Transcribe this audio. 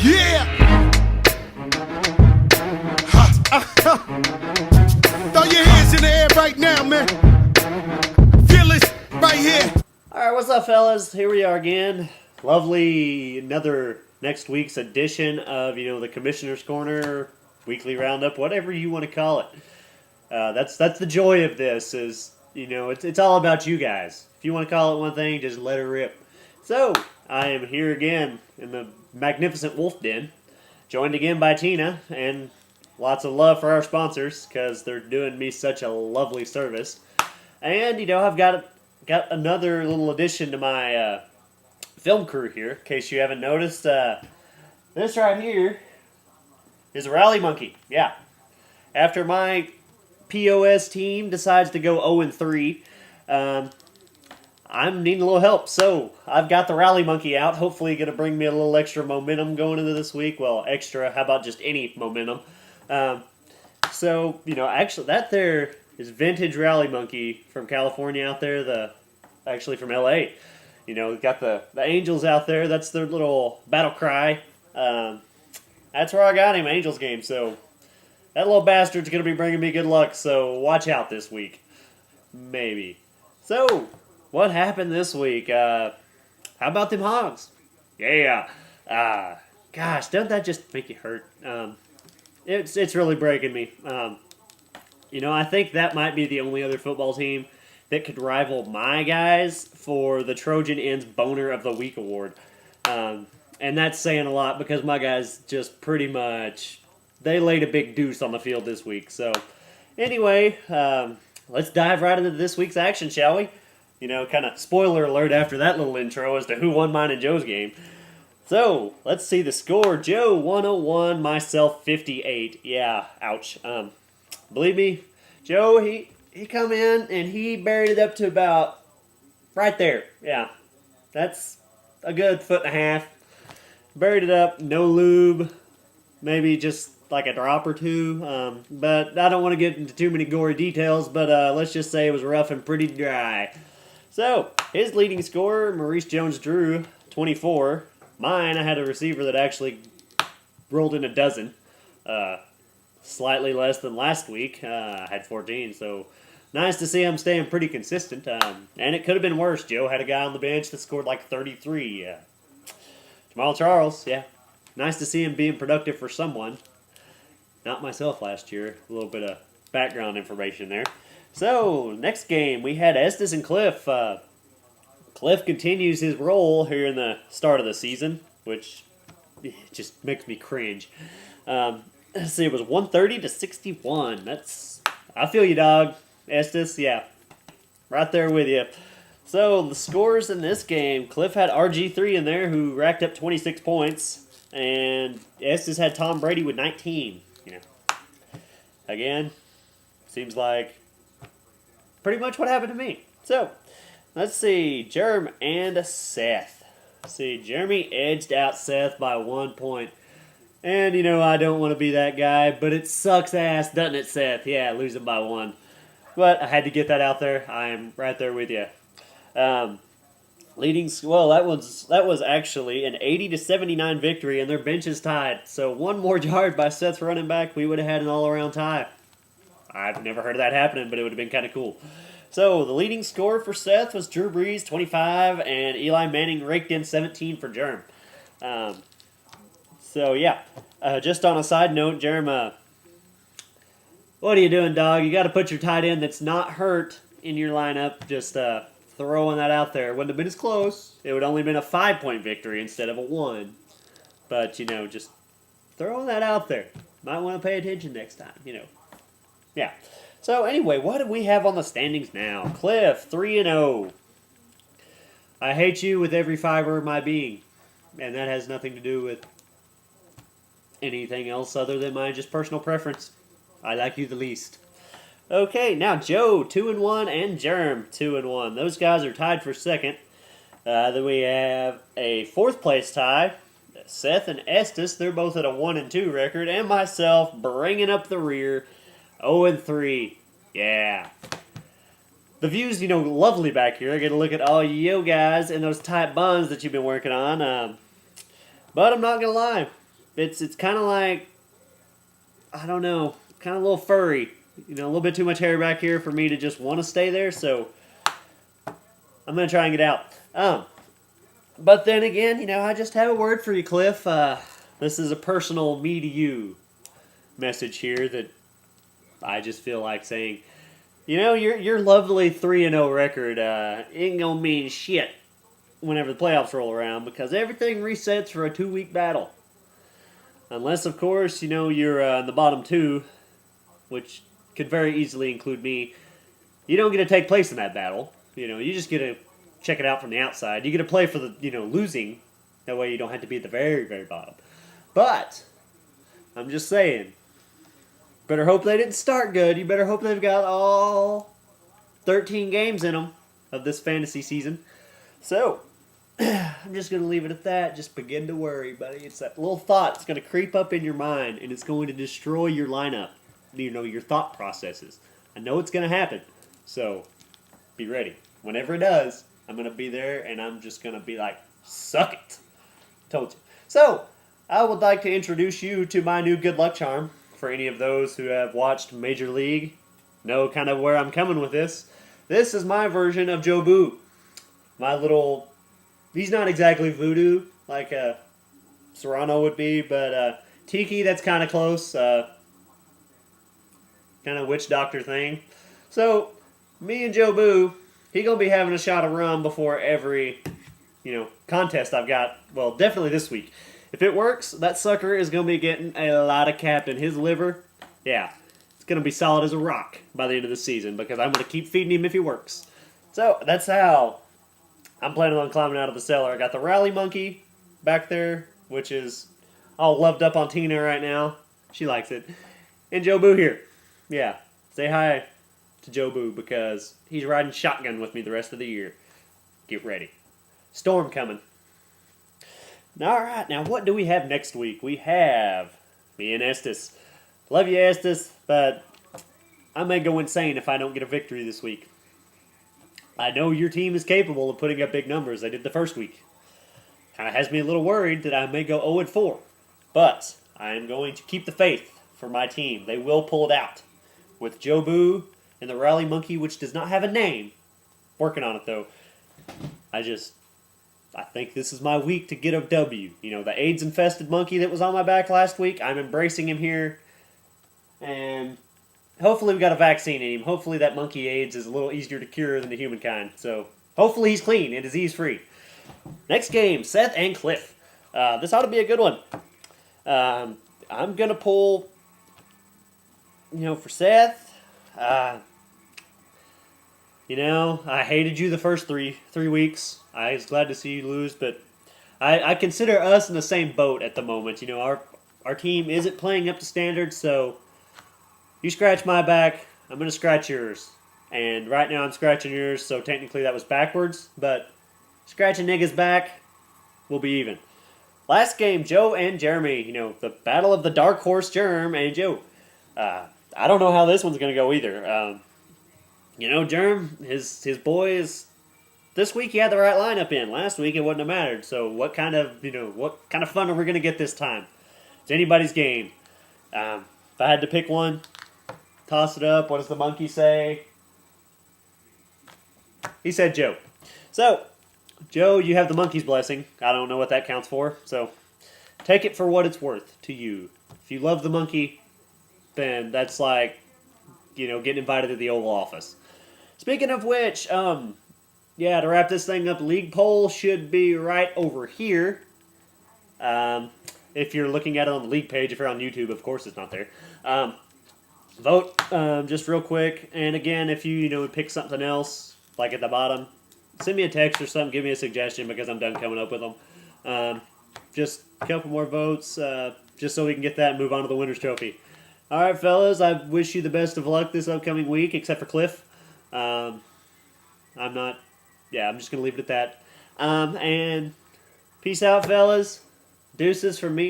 Yeah! Throw your hands in the air right now, man. Feel it right here. Alright, what's up, fellas? Here we are again. Lovely, another next week's edition of, the Commissioner's Corner, weekly roundup, whatever you want to call it. That's the joy of this is, it's all about you guys. If you want to call it one thing, just let it rip. So, I am here again in the magnificent Wolf Den, joined again by Tina, and lots of love for our sponsors, because they're doing me such a lovely service. And, I've got another little addition to my film crew here, in case you haven't noticed. This right here is a rally monkey. Yeah. After my POS team decides to go 0-3, I'm needing a little help. So I've got the rally monkey out. Hopefully going to bring me a little extra momentum going into this week. Well, extra, how about just any momentum? Actually that there is vintage rally monkey from California out there, actually from LA. We've got the Angels out there. That's their little battle cry. That's where I got him, Angels game. So that little bastard's going to be bringing me good luck. So watch out this week. Maybe. So, what happened this week? How about them Hogs? Yeah. Gosh, doesn't that just make you hurt? It's really breaking me. I think that might be the only other football team that could rival my guys for the Trojan Ends Boner of the Week award. And that's saying a lot because my guys just pretty much, they laid a big deuce on the field this week. So, anyway, let's dive right into this week's action, shall we? Kind of spoiler alert after that little intro as to who won mine and Joe's game. So, let's see the score. Joe, 101, myself, 58. Yeah, ouch. Believe me, Joe, he come in and he buried it up to about right there. Yeah, that's a good 1.5 feet. Buried it up, no lube, maybe just like a drop or two. But I don't want to get into too many gory details, but let's just say it was rough and pretty dry. So, his leading scorer, Maurice Jones-Drew, 24. Mine, I had a receiver that actually rolled in a dozen. Slightly less than last week. I had 14, so nice to see him staying pretty consistent. And it could have been worse. Joe had a guy on the bench that scored like 33. Jamal Charles, yeah. Nice to see him being productive for someone. Not myself last year. A little bit of background information there. So, next game, we had Estes and Cliff. Cliff continues his role here in the start of the season, which just makes me cringe. Let's see, it was 130-61. I feel you, dog. Estes, yeah. Right there with you. So, the scores in this game, Cliff had RG3 in there, who racked up 26 points, and Estes had Tom Brady with 19. Again, seems like pretty much what happened to me. So, let's see, Jerm and Seth. Let's see, Jeremy edged out Seth by 1 point. And, I don't want to be that guy, but it sucks ass, doesn't it, Seth? Yeah, losing by 1. But I had to get that out there. I am right there with you. That was actually an 80-79 victory, and their bench is tied. So one more yard by Seth's running back, we would have had an all-around tie. I've never heard of that happening, but it would have been kind of cool. So the leading scorer for Seth was Drew Brees, 25, and Eli Manning raked in 17 for Jerem. Just on a side note, Jerem, what are you doing, dog? You got to put your tight end that's not hurt in your lineup. Just throwing that out there. Wouldn't have been as close. It would only been a 5-point victory instead of a 1. But, just throwing that out there. Might want to pay attention next time, Yeah. So, anyway, what do we have on the standings now? Cliff, 3-0. I hate you with every fiber of my being. And that has nothing to do with anything else other than my just personal preference. I like you the least. Okay, now Joe, 2-1, and Jerem, 2-1. Those guys are tied for second. Then we have a 4th place tie. Seth and Estes, they're both at a 1-2 record. And myself, bringing up the rear, 0-3. Yeah. The view's, lovely back here. I get to look at all you guys and those tight buns that you've been working on. But I'm not going to lie. It's kind of like, I don't know, kind of a little furry. You know, a little bit too much hair back here for me to just want to stay there. So I'm gonna try and get out. But then again, you know, I just have a word for you, Cliff. This is a personal me to you message here that I just feel like saying. You know, your lovely 3-0 record ain't gonna mean shit whenever the playoffs roll around because everything resets for a 2-week battle. Unless, of course, you know, you're in the bottom two, which could very easily include me. You don't get to take place in that battle. You know, you just get to check it out from the outside. You get to play for the, you know, losing. That way you don't have to be at the very, very bottom. But, I'm just saying, better hope they didn't start good. You better hope they've got all 13 games in them of this fantasy season. So, I'm just going to leave it at that. Just begin to worry, buddy. It's that little thought that's going to creep up in your mind, and it's going to destroy your lineup. You know, your thought processes. I know it's going to happen. So, be ready. Whenever it does, I'm going to be there, and I'm just going to be like, suck it. Told you. So, I would like to introduce you to my new good luck charm. For any of those who have watched Major League, know kind of where I'm coming with this. This is my version of Joe Boo. My little... He's not exactly voodoo like Serrano would be, but Tiki, that's kind of close. Kind of witch doctor thing. So, me and Joe Boo, he going to be having a shot of rum before every, you know, contest I've got. Well, definitely this week. If it works, that sucker is going to be getting a lot of Captain. His liver, yeah, it's going to be solid as a rock by the end of the season because I'm going to keep feeding him if he works. So, that's how I'm planning on climbing out of the cellar. I got the Rally Monkey back there, which is all loved up on Tina right now. She likes it. And Joe Boo here. Yeah, say hi to Joe Boo because he's riding shotgun with me the rest of the year. Get ready. Storm coming. Alright, now what do we have next week? We have me and Estes. Love you, Estes, but I may go insane if I don't get a victory this week. I know your team is capable of putting up big numbers. They did the first week. Kind of has me a little worried that I may go 0-4. But I am going to keep the faith for my team. They will pull it out. With Joe Boo and the Rally Monkey, which does not have a name. Working on it, though. I think this is my week to get a W. You know, the AIDS-infested monkey that was on my back last week, I'm embracing him here. And hopefully we got a vaccine in him. Hopefully that monkey AIDS is a little easier to cure than the humankind. So hopefully he's clean and disease-free. Next game, Seth and Cliff. This ought to be a good one. I'm going to pull, you know, for Seth. You know, I hated you the first three weeks. I was glad to see you lose, but I consider us in the same boat at the moment. You know, our team isn't playing up to standards, so you scratch my back, I'm going to scratch yours. And right now I'm scratching yours, so technically that was backwards, but scratching nigga's back, we'll be even. Last game, Joe and Jeremy. You know, the battle of the dark horse Germ and Joe. I don't know how this one's going to go either. You know, Germ, his boys, this week he had the right lineup in. Last week it wouldn't have mattered. So what kind of fun are we going to get this time? It's anybody's game. If I had to pick one, toss it up. What does the monkey say? He said Joe. So, Joe, you have the monkey's blessing. I don't know what that counts for. So, take it for what it's worth to you. If you love the monkey, then that's like, you know, getting invited to the Oval Office. Speaking of which, yeah, to wrap this thing up, league poll should be right over here. If you're looking at it on the league page, if you're on YouTube, of course it's not there. Vote just real quick. And again, if you pick something else, like at the bottom, send me a text or something, give me a suggestion because I'm done coming up with them. Just a couple more votes, just so we can get that and move on to the winner's trophy. All right, fellas, I wish you the best of luck this upcoming week, except for Cliff. I'm just going to leave it at that. And peace out, fellas. Deuces from me.